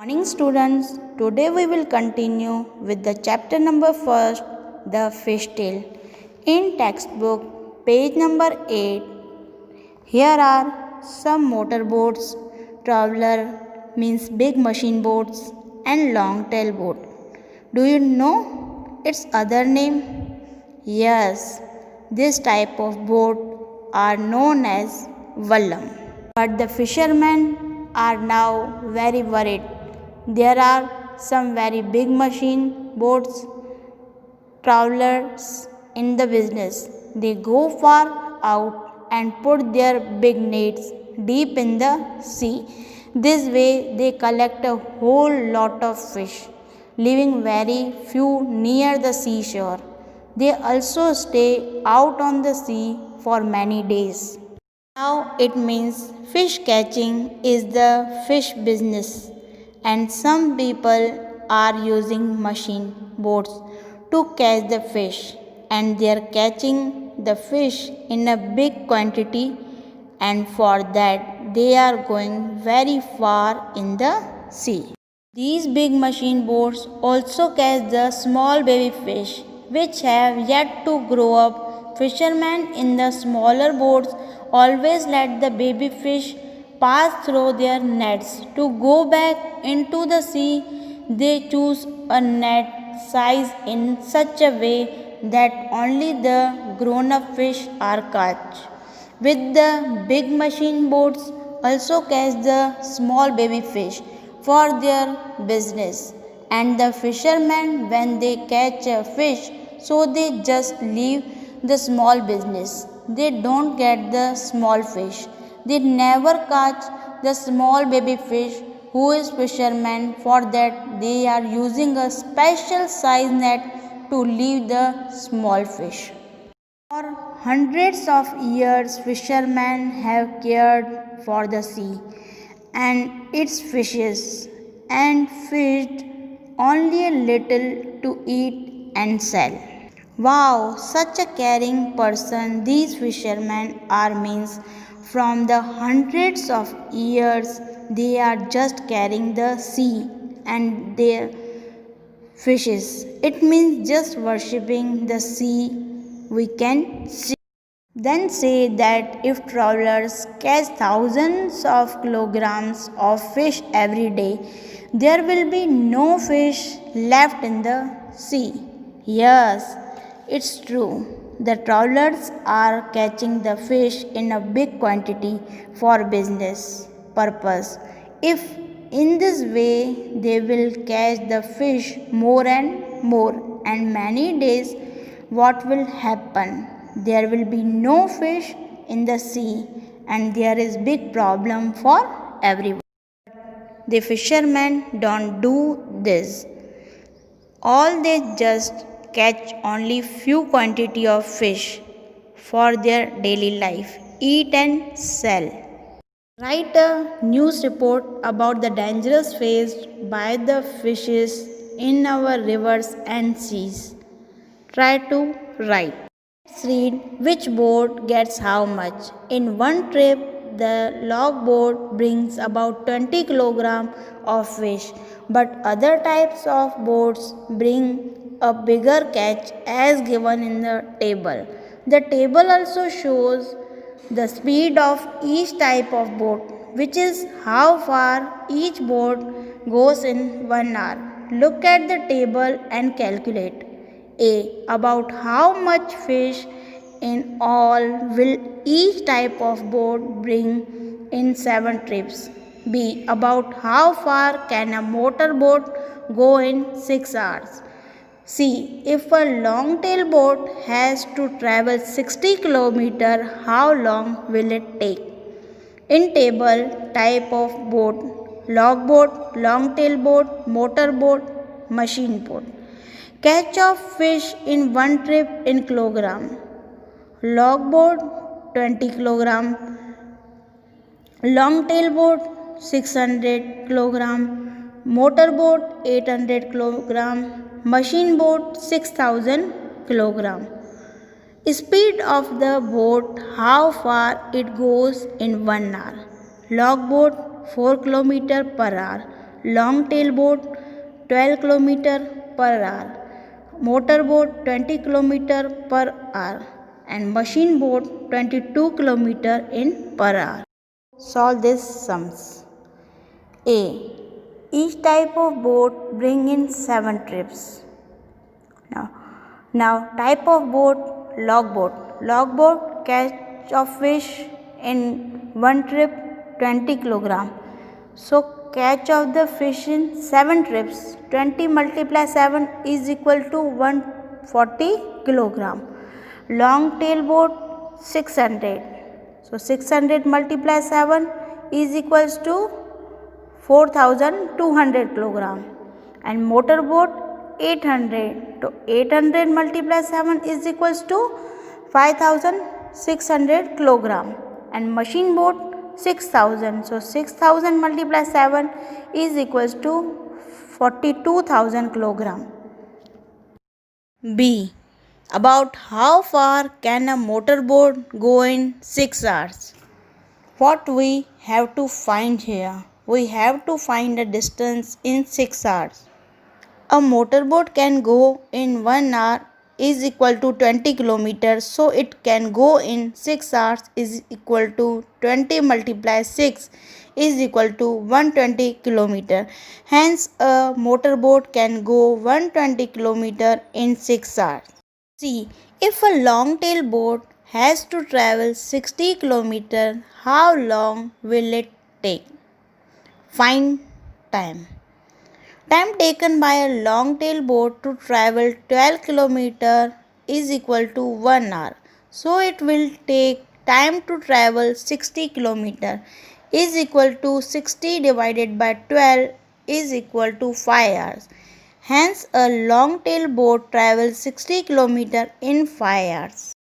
Morning students, today we will continue with the chapter number first, the fish tale. In textbook page number 8, here are some motorboats. Traveler means big machine boats and long tail boat. Do you know its other name? Yes, this type of boat are known as vallam. But the fishermen are now very worried. There are some very big machine boats travelers in the business. They go far out and put their big nets deep in the sea. This way they collect a whole lot of fish, leaving very few near the seashore. They also stay out on the sea for many days. Now it means fish catching is the fish business, and some people are using machine boats to catch the fish, and they are catching the fish in a big quantity, and for that they are going very far in the sea. These big machine boats also catch the small baby fish which have yet to grow up. Fishermen in the smaller boats always let the baby fish pass through their nets. To go back into the sea, they choose a net size in such a way that only the grown up fish are caught. With the big machine boats also catch the small baby fish for their business. And the fishermen, when they catch a fish, so they just leave the small business. They don't get the small fish. They never catch the small baby fish. Who is fisherman? For that they are using a special size net to leave the small fish. For hundreds of years, fishermen have cared for the sea and its fishes and fished only a little to eat and sell. Wow, such a caring person these fishermen are means from the hundreds of years they are just carrying the sea and their fishes. It means just worshipping the sea we can see. Then say that if travelers catch thousands of kilograms of fish every day, there will be no fish left in the sea. Yes, it's true. The travelers are catching the fish in a big quantity for business purpose. If in this way they will catch the fish more and more and many days, what will happen? There will be no fish in the sea and there is big problem for everyone. The fishermen don't do this. All they just catch only few quantity of fish for their daily life, eat and sell. Write a news report about the dangers faced by the fishes in our rivers and seas. Try to write. Let's read which boat gets how much. In one trip, the log boat brings about 20 kg of fish, but other types of boats bring a bigger catch as given in the table. The table also shows the speed of each type of boat, which is how far each boat goes in 1 hour. Look at the table and calculate. A. About how much fish in all will each type of boat bring in 7 trips? B. About how far can a motor boat go in 6 hours? C. If a long tail boat has to travel 60 km, how long will it take? In table, type of boat: log boat, long tail boat, motor boat, machine boat. Catch of fish in one trip in kilogram. Log boat 20 kilogram, long tail boat 600 kilogram, motor boat 800 kilogram, machine boat 6000 kilogram. Speed of the boat: how far it goes in 1 hour. Log boat 4 km per hour, long tail boat 12 km per hour, motor boat 20 km per hour, and machine boat 22 km in per hour. Solve these sums. A. Each type of boat bring in 7 trips. Now type of boat, logboat. Logboat catch of fish in one trip 20 kilogram. So catch of the fish in 7 trips. 20 multiply 7 is equal to 140 kilogram. Long tail boat 600. So 600 multiply 7 is equals to 4200 kilogram. And motor boat 800. So 800 multiply 7 is equals to 5600 kilogram. And machine boat 6000. So 6000 multiply 7 is equals to 42,000 kilogram. B. About how far can a motorboat go in 6 hours? What we have to find here? We have to find a distance in 6 hours. A motorboat can go in 1 hour is equal to 20 kilometers. So it can go in 6 hours is equal to 20 multiply 6 is equal to 120 kilometer. Hence a motorboat can go 120 kilometer in 6 hours. See, if a long tail boat has to travel 60 km, how long will it take? Find time. Time taken by a long tail boat to travel 12 km is equal to 1 hour. So it will take time to travel 60 km is equal to 60 divided by 12 is equal to 5 hours. Hence a long tail boat travels 60 km in 5 hours.